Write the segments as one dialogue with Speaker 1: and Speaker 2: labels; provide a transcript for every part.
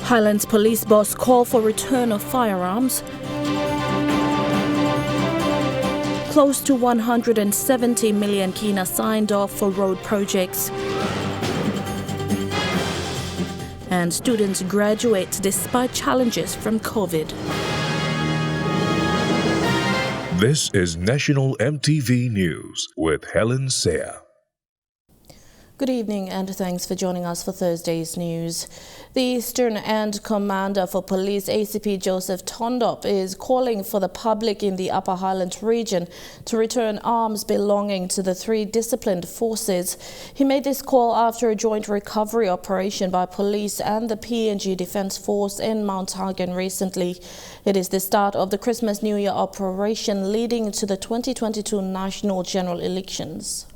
Speaker 1: Highlands Police Boss call for return of firearms. Close to 170 million KINA signed off for road projects. And students graduate despite challenges from COVID.
Speaker 2: This is National EMTV News with Helen Seah.
Speaker 1: Good evening and thanks for joining us for Thursday's news. The Eastern End Commander for Police ACP Joseph Tondop is calling for the public in the Upper Highlands region to return arms belonging to the three disciplined forces. He made this call after a joint recovery operation by police and the PNG Defence Force in Mount Hagen recently. It is the start of the Christmas New Year operation leading to the 2022 national general elections.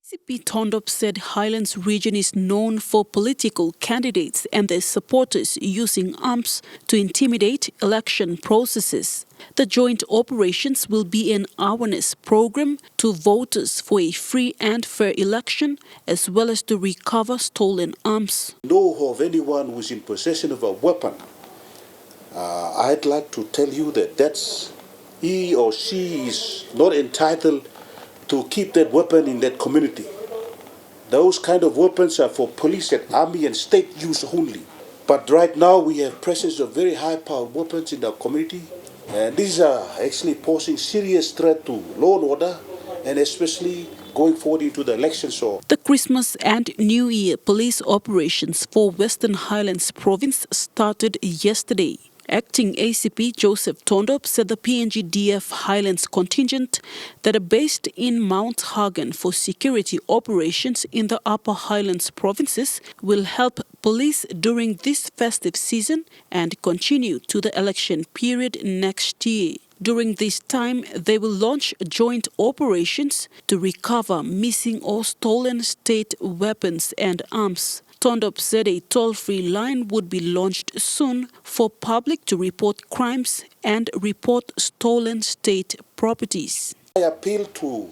Speaker 3: ACP Tondop said Highlands region is known for political candidates and their supporters using arms to intimidate election processes. The joint operations will be an awareness program to voters for a free and fair election, as well as to recover stolen arms.
Speaker 4: Know of anyone who is in possession of a weapon, I'd like to tell you that he or she is not entitled to keep that weapon in that community. Those kind of weapons are for police and army and state use only. But right now we have presence of very high-powered weapons in our community, and these are actually posing serious threat to law and order, and especially going forward into the elections.
Speaker 3: The Christmas and New Year police operations for Western Highlands Province started yesterday. Acting ACP Joseph Tondop said the PNG-DF Highlands contingent that are based in Mount Hagen for security operations in the Upper Highlands provinces will help police during this festive season and continue to the election period next year. During this time, they will launch joint operations to recover missing or stolen state weapons and arms. Tondop said a toll-free line would be launched soon for public to report crimes and report stolen state properties.
Speaker 4: I appeal to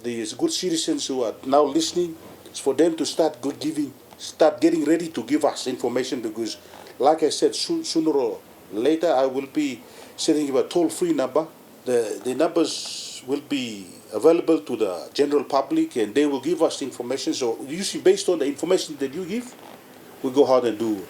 Speaker 4: these good citizens who are now listening for them to start getting ready to give us information, because, like I said, sooner or later I will be setting up a toll-free number. The numbers will be available to the general public and they will give us information. So usually based on the information that you give, we'll go out and do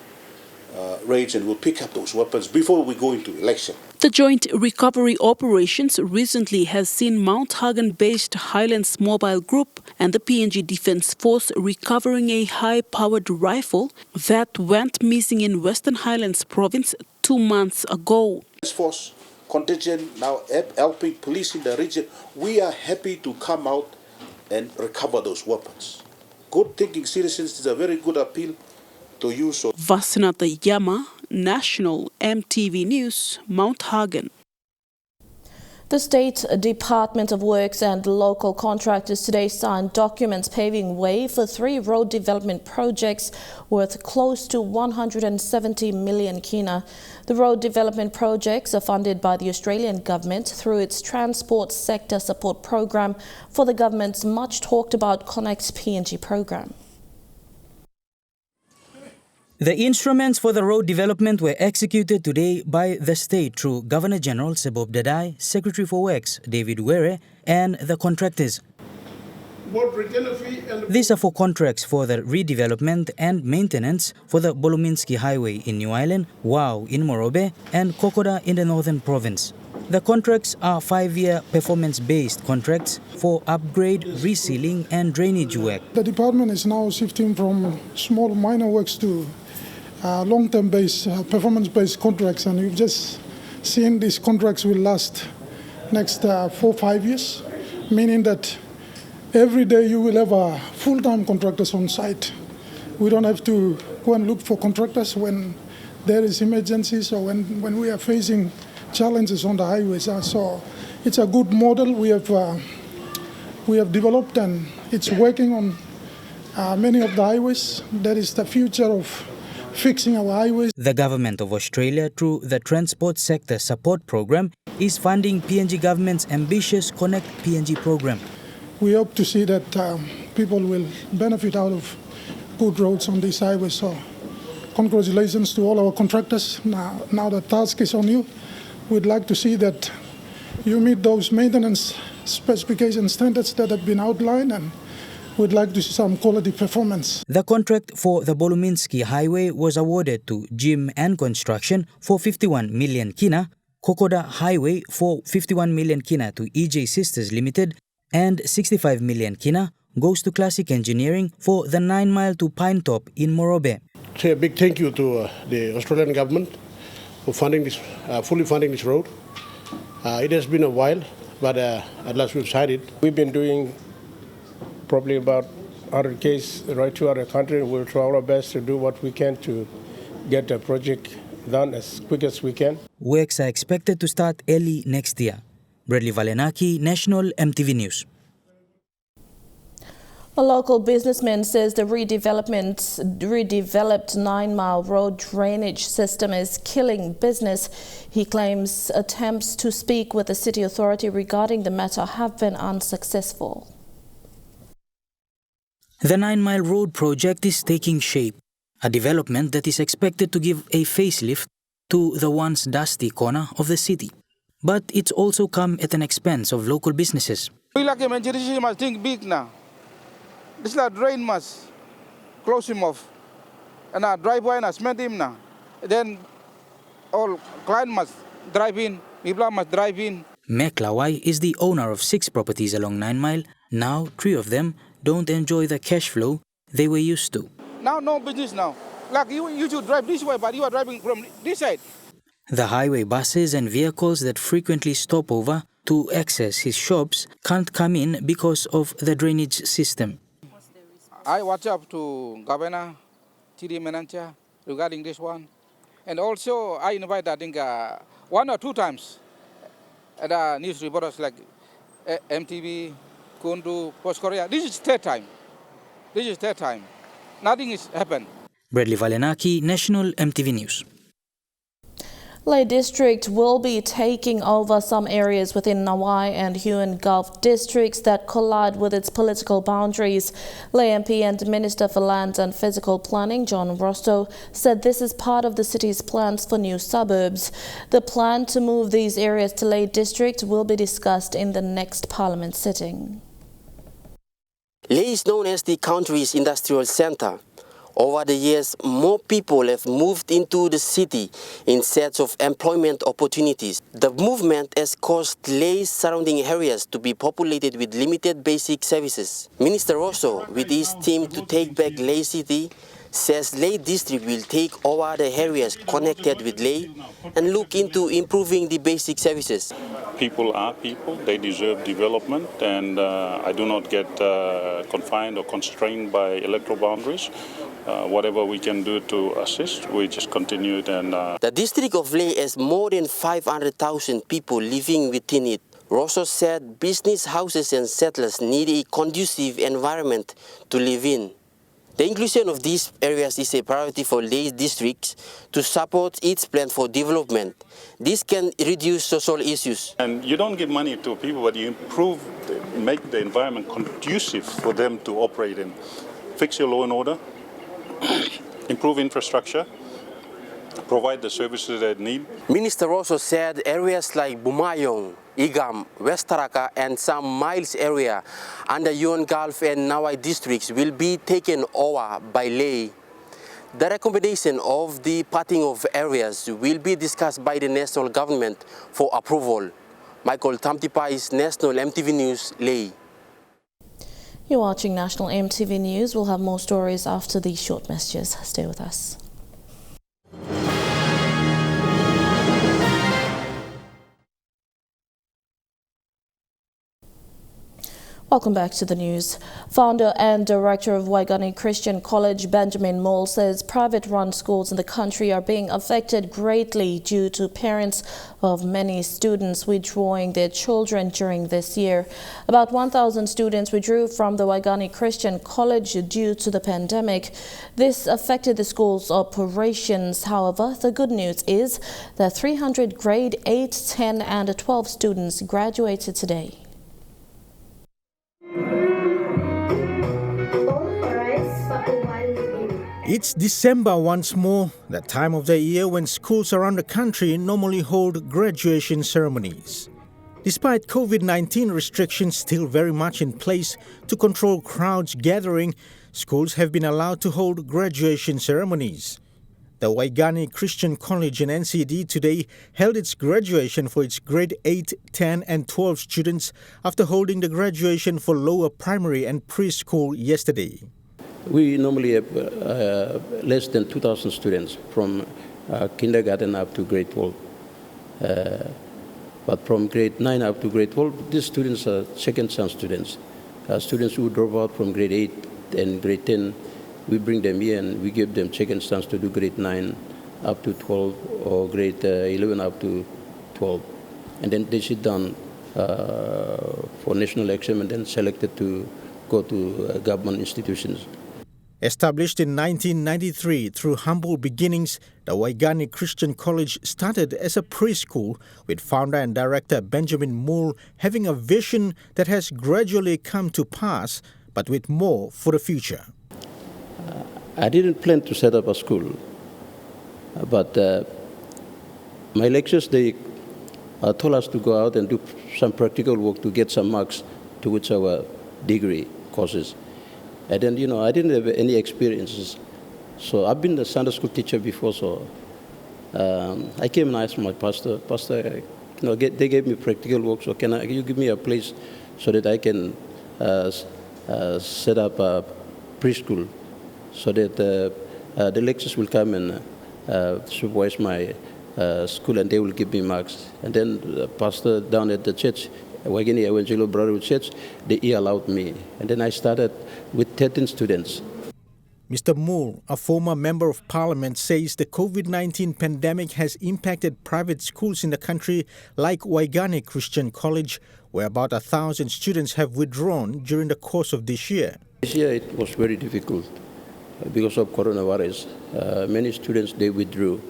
Speaker 4: raids and we'll pick up those weapons before we go into election.
Speaker 3: The joint recovery operations recently has seen Mount Hagen-based Highlands Mobile Group and the PNG Defence Force recovering a high-powered rifle that went missing in Western Highlands Province 2 months ago.
Speaker 4: Force contingent now helping police in the region. We are happy to come out and recover those weapons. Good thinking citizens is a very good appeal to you.
Speaker 3: Vasinata Yama, National EMTV News, Mount Hagen.
Speaker 1: The State Department of Works and local contractors today signed documents paving way for 3 road development projects worth close to 170 million KINA. The road development projects are funded by the Australian government through its Transport Sector Support Program for the government's much talked about Connect PNG program.
Speaker 5: The instruments for the road development were executed today by the state through Governor-General Sebob Dadai, Secretary for Works David Were, and the contractors. These are for contracts for the redevelopment and maintenance for the Boluminski Highway in New Island, Wau in Morobe, and Kokoda in the Northern Province. The contracts are 5-year performance-based contracts for upgrade, resealing and drainage work.
Speaker 6: The department is now shifting from small minor works to long-term based, performance-based contracts, and we've just seen these contracts will last next 4-5 years, meaning that every day you will have a full-time contractors on site. We don't have to go and look for contractors when there is emergencies or when we are facing challenges on the highways. So it's a good model we have developed, and it's working on many of the highways. That is the future of fixing our highways.
Speaker 5: The Government of Australia, through the Transport Sector Support Program, is funding PNG government's ambitious Connect PNG program.
Speaker 6: We hope to see that people will benefit out of good roads on these highways. So congratulations to all our contractors. Now the task is on you. We'd like to see that you meet those maintenance specification standards that have been outlined, and we'd like to see some quality performance.
Speaker 5: The contract for the Boluminski Highway was awarded to Jim and Construction for 51 million KINA, Kokoda Highway for 51 million KINA to EJ Sisters Limited, and 65 million KINA goes to Classic Engineering for the 9 mile to Pine Top in Morobe.
Speaker 7: Say a big thank you to the Australian government for funding this, fully funding this road. It has been a while, but at last we've signed it.
Speaker 8: We've been doing probably about 100 cases right throughout the country. We'll try our best to do what we can to get the project done as quick as we can.
Speaker 5: Works are expected to start early next year. Bradley Valenaki, National EMTV News.
Speaker 1: A local businessman says the redeveloped 9-mile road drainage system is killing business. He claims attempts to speak with the city authority regarding the matter have been unsuccessful.
Speaker 5: The 9-mile road project is taking shape, a development that is expected to give a facelift to the once dusty corner of the city. But it's also come at an expense of local businesses.
Speaker 9: We like him, must think big now. This like drain must close him off. And our driveway must cement him now. Then all client must drive in, people must drive in.
Speaker 5: Meklawai is the owner of 6 properties along 9 Mile. Now 3 of them don't enjoy the cash flow they were used to.
Speaker 9: Now no business now. Like you should drive this way, but you are driving from this side.
Speaker 5: The highway buses and vehicles that frequently stop over to access his shops can't come in because of the drainage system.
Speaker 9: I WhatsApp to Governor TD Menancha regarding this one. And also I invite, I think, 1 or 2 times the news reporters like EMTV, Kundu, Post Korea. This is third time. Nothing has happened.
Speaker 5: Bradley Valenaki, National EMTV News.
Speaker 1: Leh District will be taking over some areas within Nawai and Huon Gulf districts that collide with its political boundaries. Leh MP and Minister for Land and Physical Planning, John Rostow, said this is part of the city's plans for new suburbs. The plan to move these areas to Leh District will be discussed in the next Parliament sitting.
Speaker 10: Leh is known as the country's industrial center. Over the years, more people have moved into the city in search of employment opportunities. The movement has caused Leh's surrounding areas to be populated with limited basic services. Minister Rosso, with his team to take back Leh City, says Leh District will take over the areas connected with Leh and look into improving the basic services.
Speaker 11: People are people, they deserve development, and I do not get confined or constrained by electoral boundaries. Whatever we can do to assist, we just continue it.
Speaker 10: The district of Leh has more than 500,000 people living within it. Rosso said business houses and settlers need a conducive environment to live in. The inclusion of these areas is a priority for Leh districts to support its plan for development. This can reduce social issues.
Speaker 11: And you don't give money to people, but you make the environment conducive for them to operate in. Fix your law and order, improve infrastructure, provide the services they need.
Speaker 10: Minister Rosso said areas like Bumayong, Igam, West Taraka and some Miles area under Huon Gulf and Nawai districts will be taken over by Leh. The recommendation of the parting of areas will be discussed by the national government for approval. Michael Tamtipais, National EMTV News, Leh.
Speaker 1: You're watching National EMTV News. We'll have more stories after these short messages. Stay with us. Welcome back to the news. Founder and director of Waigani Christian College, Benjamin Moll, says private-run schools in the country are being affected greatly due to parents of many students withdrawing their children during this year. About 1,000 students withdrew from the Waigani Christian College due to the pandemic. This affected the school's operations. However, the good news is that 300 grade 8, 10 and 12 students graduated today.
Speaker 12: It's December once more, that time of the year when schools around the country normally hold graduation ceremonies. Despite COVID-19 restrictions still very much in place to control crowds gathering, schools have been allowed to hold graduation ceremonies. The Waigani Christian College in NCD today held its graduation for its grade 8, 10 and 12 students after holding the graduation for lower primary and preschool yesterday.
Speaker 13: We normally have less than 2,000 students from kindergarten up to grade 12. But from grade 9 up to grade 12, these students are second chance students. Students who drop out from grade 8 and grade 10, we bring them here and we give them second chance to do grade 9 up to 12 or grade 11 up to 12. And then they sit down for national exam and then selected to go to government institutions.
Speaker 12: Established in 1993 through humble beginnings, the Waigani Christian College started as a preschool with founder and director Benjamin Moore having a vision that has gradually come to pass, but with more for the future.
Speaker 13: I didn't plan to set up a school, but my lectures, they told us to go out and do some practical work to get some marks towards our degree courses. And then, I didn't have any experiences. So I've been a Sunday school teacher before, so I came and asked my pastor, they gave me practical work, so can you give me a place so that I can set up a preschool so that the lecturers will come and supervise my school and they will give me marks. And then the pastor down at the church, Waigani Evangelo Brotherhood Church, he allowed me. And then I started with 13 students.
Speaker 12: Mr. Moore, a former member of parliament, says the COVID-19 pandemic has impacted private schools in the country like Waigani Christian College, where about 1,000 students have withdrawn during the course of this year.
Speaker 13: This year it was very difficult because of coronavirus. Many students, they withdrew.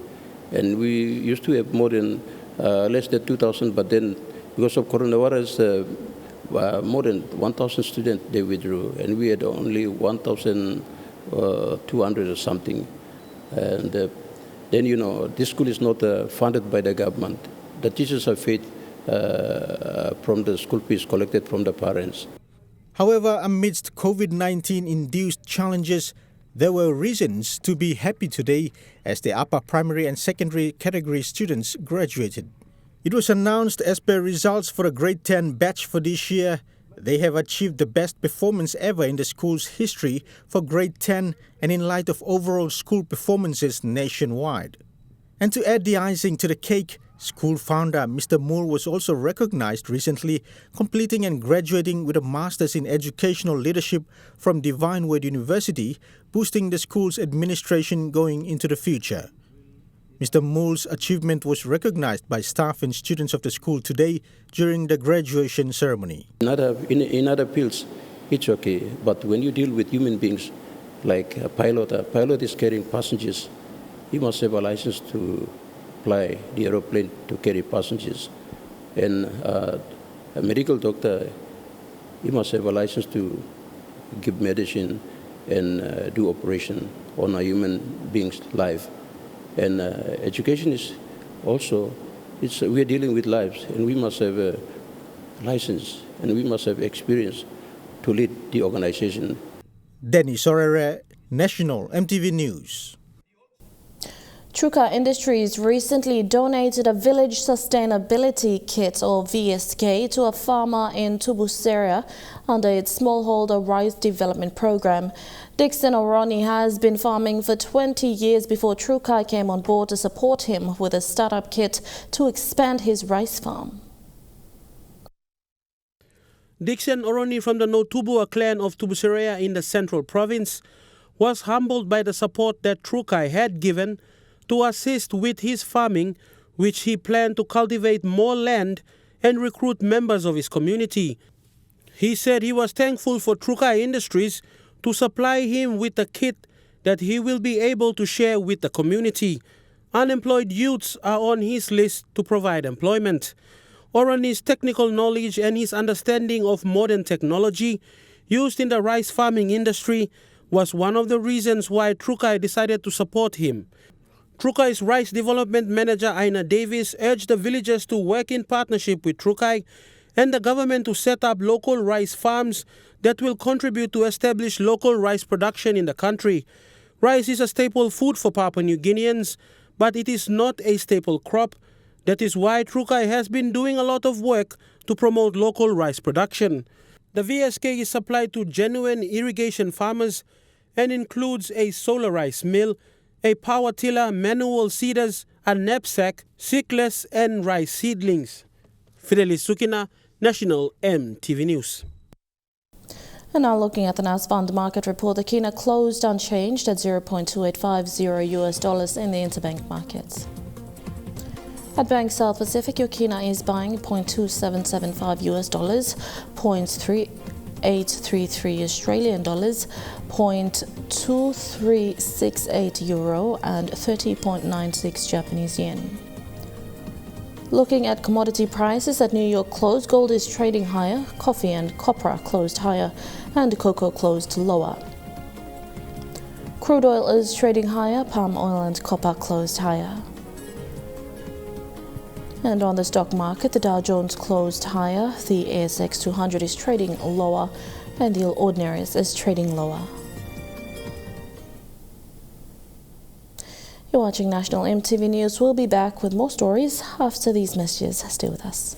Speaker 13: And we used to have more than less than 2,000, but then because of coronavirus, more than 1,000 students, they withdrew. And we had only 1,200 or something. And then, this school is not funded by the government. The teachers are paid from the school fees collected from the parents.
Speaker 12: However, amidst COVID-19-induced challenges, there were reasons to be happy today as the upper primary and secondary category students graduated. It was announced as per results for the grade 10 batch for this year. They have achieved the best performance ever in the school's history for grade 10 and in light of overall school performances nationwide. And to add the icing to the cake, school founder Mr. Moore was also recognized recently, completing and graduating with a Master's in Educational Leadership from Divine Word University, boosting the school's administration going into the future. Mr. Moore's achievement was recognized by staff and students of the school today during the graduation ceremony.
Speaker 13: In other fields, it's okay, but when you deal with human beings, like a pilot is carrying passengers, he must have a license to fly the aeroplane to carry passengers. And a medical doctor, he must have a license to give medicine and do operation on a human being's life. And education is also, we are dealing with lives, and we must have a license, and we must have experience to lead the organization.
Speaker 12: Dennis Orere, National EMTV News.
Speaker 1: Truka Industries recently donated a Village Sustainability Kit, or VSK, to a farmer in Tubuseria under its smallholder rice development program. Dixon Oroni has been farming for 20 years before Truka came on board to support him with a startup kit to expand his rice farm.
Speaker 14: Dixon Oroni from the Notubua clan of Tubuseria in the Central Province was humbled by the support that Truka had given to assist with his farming, which he planned to cultivate more land and recruit members of his community. He said he was thankful for Truka Industries to supply him with a kit that he will be able to share with the community. Unemployed youths are on his list to provide employment. Oroni's technical knowledge and his understanding of modern technology used in the rice farming industry was one of the reasons why Truka decided to support him. Trukai's Rice Development Manager Aina Davis urged the villagers to work in partnership with Trukai and the government to set up local rice farms that will contribute to establish local rice production in the country. Rice is a staple food for Papua New Guineans, but it is not a staple crop. That is why Trukai has been doing a lot of work to promote local rice production. The VSK is supplied to genuine irrigation farmers and includes a solar rice mill, a power tiller, manual seeders, a knapsack, sickless and rice seedlings. Fidelis Sukina, National MTV News.
Speaker 1: And now looking at the NAS Fund market report, the KINA closed unchanged at $0.2850 in the interbank markets. At Bank South Pacific, your KINA is buying $0.2775 $0.3833 Australian dollars, $0.2368 euro and 30.96 Japanese yen. Looking at commodity prices at New York close, gold is trading higher, coffee and copra closed higher, and cocoa closed lower. Crude oil is trading higher, palm oil and copper closed higher. And on the stock market, the Dow Jones closed higher, the ASX 200 is trading lower, and the Ordinaries is trading lower. You're watching National MTV News. We'll be back with more stories after these messages. Stay with us.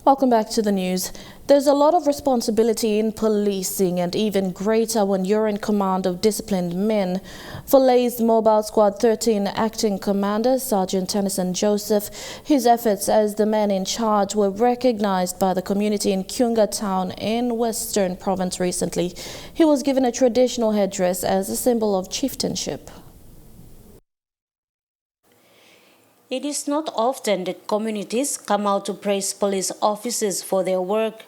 Speaker 1: Welcome back to the news. There's a lot of responsibility in policing and even greater when you're in command of disciplined men. For Lay's Mobile Squad 13 Acting Commander, Sergeant Tennyson Joseph, his efforts as the man in charge were recognized by the community in Kiunga Town in Western Province recently. He was given a traditional headdress as a symbol of chieftainship.
Speaker 15: It is not often that communities come out to praise police officers for their work.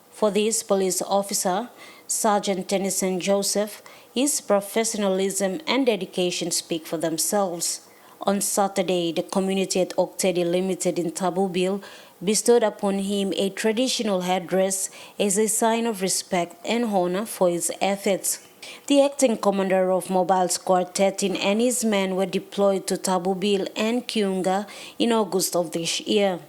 Speaker 15: For this police officer, Sergeant Tennyson Joseph, his professionalism and dedication speak for themselves. On Saturday, the community at Oktedi Limited in Tabubil bestowed upon him a traditional headdress as a sign of respect and honor for his efforts. The acting commander of Mobile Squad 13 and his men were deployed to Tabubil and Kiunga in August of this year.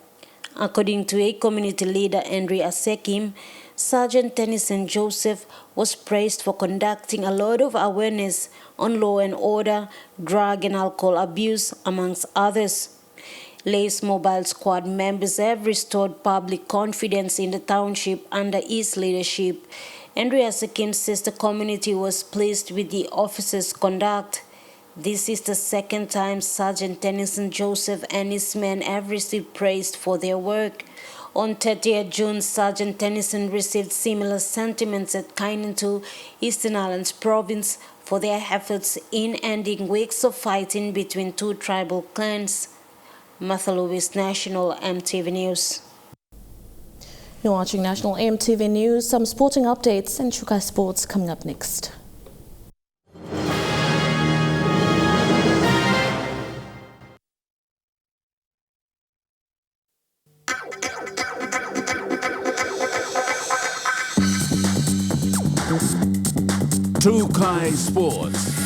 Speaker 15: According to a community leader, Henry Asekim, Sergeant Tennyson Joseph was praised for conducting a lot of awareness on law and order, drug and alcohol abuse, amongst others. Lay's Mobile Squad members have restored public confidence in the township under his leadership. Andrea Sakim says the community was pleased with the officers' conduct. This is the second time Sergeant Tennyson Joseph and his men have received praise for their work. On 30th June, Sergeant Tennyson received similar sentiments at KINA, Eastern Highlands Province, for their efforts in ending weeks of fighting between two tribal clans. Martha Lewis, National MTV News.
Speaker 1: You're watching National MTV News. Some sporting updates and Truka Sports coming up next.
Speaker 16: Truka Sports.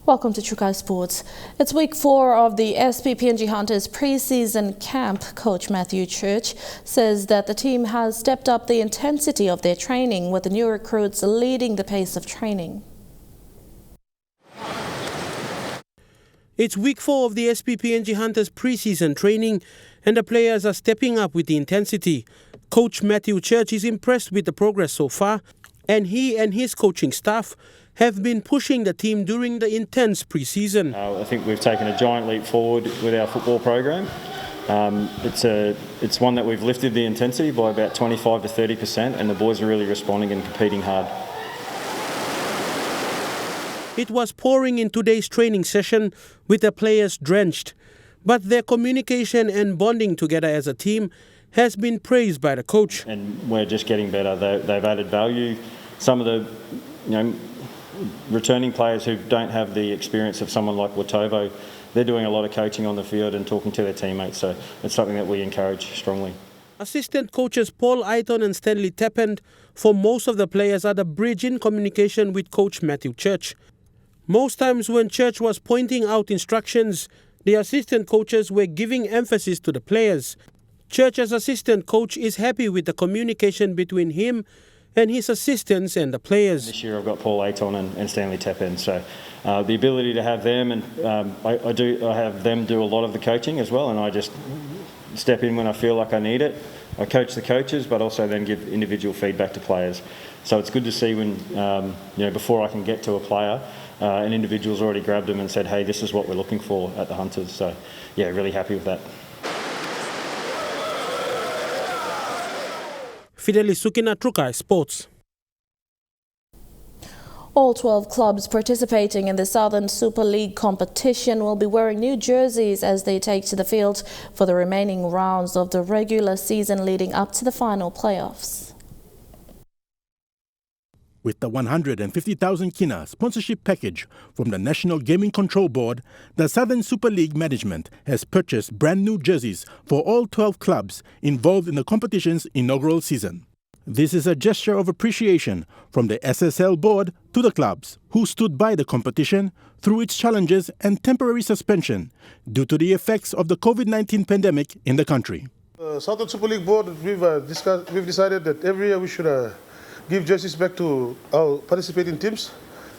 Speaker 1: Welcome to Truka Sports. It's week 4 of the SPPNG Hunters pre-season camp. Coach Matthew Church says that the team has stepped up the intensity of their training, with the new recruits leading the pace of training.
Speaker 14: It's week 4 of the SPPNG Hunters pre-season training, and the players are stepping up with the intensity. Coach Matthew Church is impressed with the progress so far, and he and his coaching staff have been pushing the team during the intense pre-season.
Speaker 17: I think we've taken a giant leap forward with our football program. It's one that we've lifted the intensity by about 25 to 30%, and the boys are really responding and competing hard.
Speaker 14: It was pouring in today's training session with the players drenched, but their communication and bonding together as a team has been praised by the coach.
Speaker 17: And we're just getting better. They've added value. Some of the returning players who don't have the experience of someone like Watovo, they're doing a lot of coaching on the field and talking to their teammates, so it's something that we encourage strongly.
Speaker 14: Assistant coaches Paul Aiton and Stanley Tappend for most of the players are the bridge in communication with coach Matthew Church. Most times when Church was pointing out instructions, the assistant coaches were giving emphasis to the players. Church as assistant coach is happy with the communication between him and his assistants and the players.
Speaker 17: This year I've got Paul Aiton and Stanley Tappend, so the ability to have them, and I have them do a lot of the coaching as well, and I just step in when I feel like I need it. I coach the coaches, but also then give individual feedback to players. So it's good to see when, before I can get to a player, an individual's already grabbed them and said, hey, this is what we're looking for at the Hunters. So yeah, really happy with that.
Speaker 14: Fidelis Sukina, Truka Sports.
Speaker 1: All 12 clubs participating in the Southern Super League competition will be wearing new jerseys as they take to the field for the remaining rounds of the regular season leading up to the final playoffs.
Speaker 18: With the 150,000 KINA sponsorship package from the National Gaming Control Board, the Southern Super League management has purchased brand new jerseys for all 12 clubs involved in the competition's inaugural season. This is a gesture of appreciation from the SSL board to the clubs, who stood by the competition through its challenges and temporary suspension due to the effects of the COVID-19 pandemic in the country.
Speaker 7: Southern Super League board, we've decided that every year we should give jerseys back to our participating teams.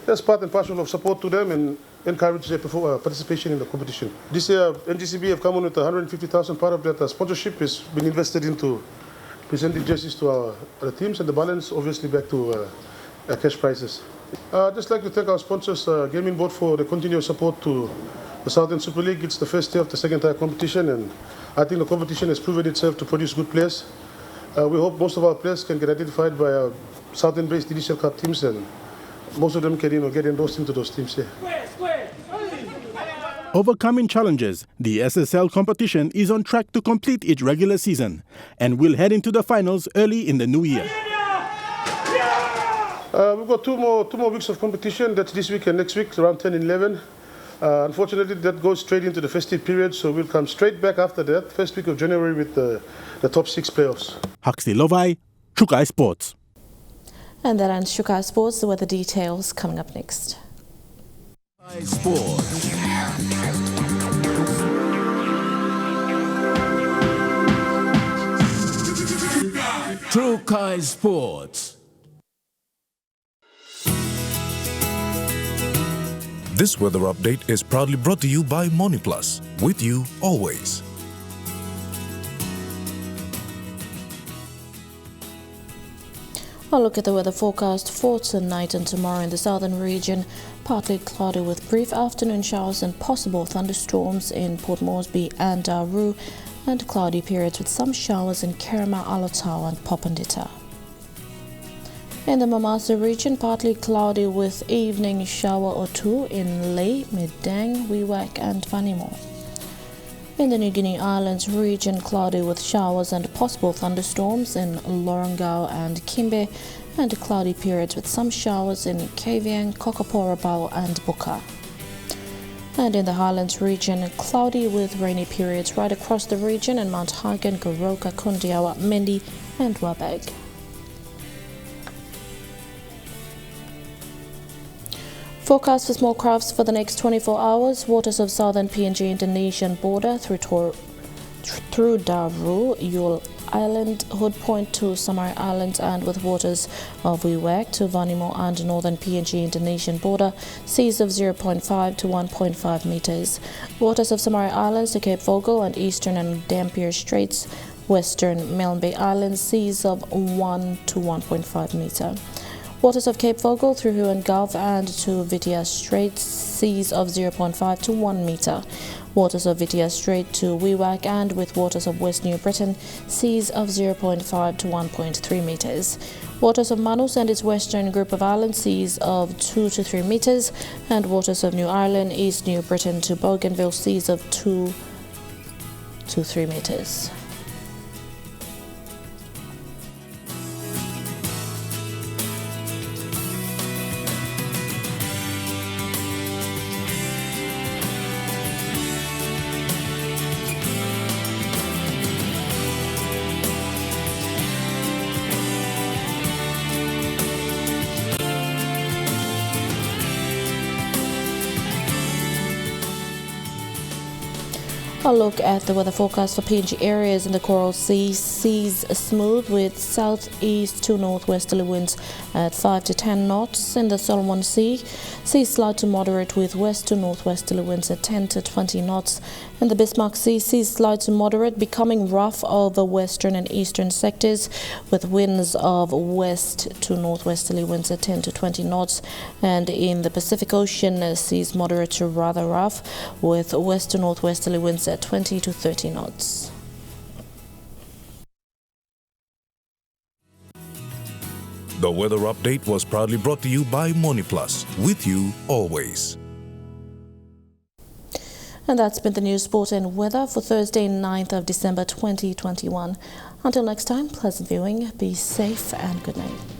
Speaker 7: That's part and parcel of support to them and encourage their participation in the competition. This year, NGCB have come on with 150,000. Part of that sponsorship has been invested into presenting jerseys to our teams, and the balance obviously back to cash prizes. I'd just like to thank our sponsors, Gaming Board, for the continuous support to the Southern Super League. It's the first day of the second tier competition, and I think the competition has proven itself to produce good players. We hope most of our players can get identified by our Southern-based Judicial Cup teams, and most of them can get endorsed into those teams here.
Speaker 18: Overcoming challenges, the SSL competition is on track to complete its regular season and will head into the finals early in the new year.
Speaker 7: We've got two more weeks of competition. That's this week and next week, around 10 and 11. Unfortunately, that goes straight into the festive period, so we'll come straight back after that, first week of January, with the top 6 playoffs.
Speaker 18: Huxley Lovai, Truka Sports.
Speaker 1: And that ends Truka Sports. There were the details coming up next.
Speaker 16: Sports. Truka Sports.
Speaker 2: This weather update is proudly brought to you by MoniPlus, with you always.
Speaker 1: I'll look at the weather forecast for tonight and tomorrow in the southern region. Partly cloudy with brief afternoon showers and possible thunderstorms in Port Moresby and Daru, and cloudy periods with some showers in Kerema, Alotau and Popondita. In the Mamasa region, partly cloudy with evening shower or two in Lae, Midang, Wewak and Vanimo. In the New Guinea Islands region, cloudy with showers and possible thunderstorms in Lorengau and Kimbe, and cloudy periods with some showers in Kavieng, Kokoporabao and Buka. And in the Highlands region, cloudy with rainy periods right across the region in Mount Hagen, Goroka, Kundiawa, Mendi and Wabag. Forecast for small crafts for the next 24 hours. Waters of southern PNG Indonesian border through Daru, Yule Island, Hood Point to Samar Island, and with waters of Wewak to Vanimo and northern PNG Indonesian border, seas of 0.5 to 1.5 meters. Waters of Samar Islands to Cape Vogel and eastern and Dampier Straits, western Milne Bay Islands, seas of 1 to 1.5 meter. Waters of Cape Vogel through Huon Gulf and to Vitia Strait, seas of 0.5 to 1 meter. Waters of Vitia Strait to Wewak and with waters of West New Britain, seas of 0.5 to 1.3 meters. Waters of Manus and its western group of islands, seas of 2 to 3 meters. And waters of New Ireland, East New Britain to Bougainville, seas of 2 to 3 meters. A look at the weather forecast for PNG areas in the Coral Sea. Seas smooth with southeast to northwesterly winds at 5 to 10 knots. In the Solomon Sea, seas slight to moderate with west to northwesterly winds at 10 to 20 knots. In the Bismarck Sea, seas slight to moderate, becoming rough over western and eastern sectors with winds of west to northwesterly winds at 10 to 20 knots. And in the Pacific Ocean, seas moderate to rather rough with west to northwesterly winds at 20 to 30 knots.
Speaker 2: The weather update was proudly brought to you by MoneyPlus, with you always.
Speaker 1: And that's been the news, sport and weather for Thursday, 9th of December 2021. Until next time, pleasant viewing, be safe and good night.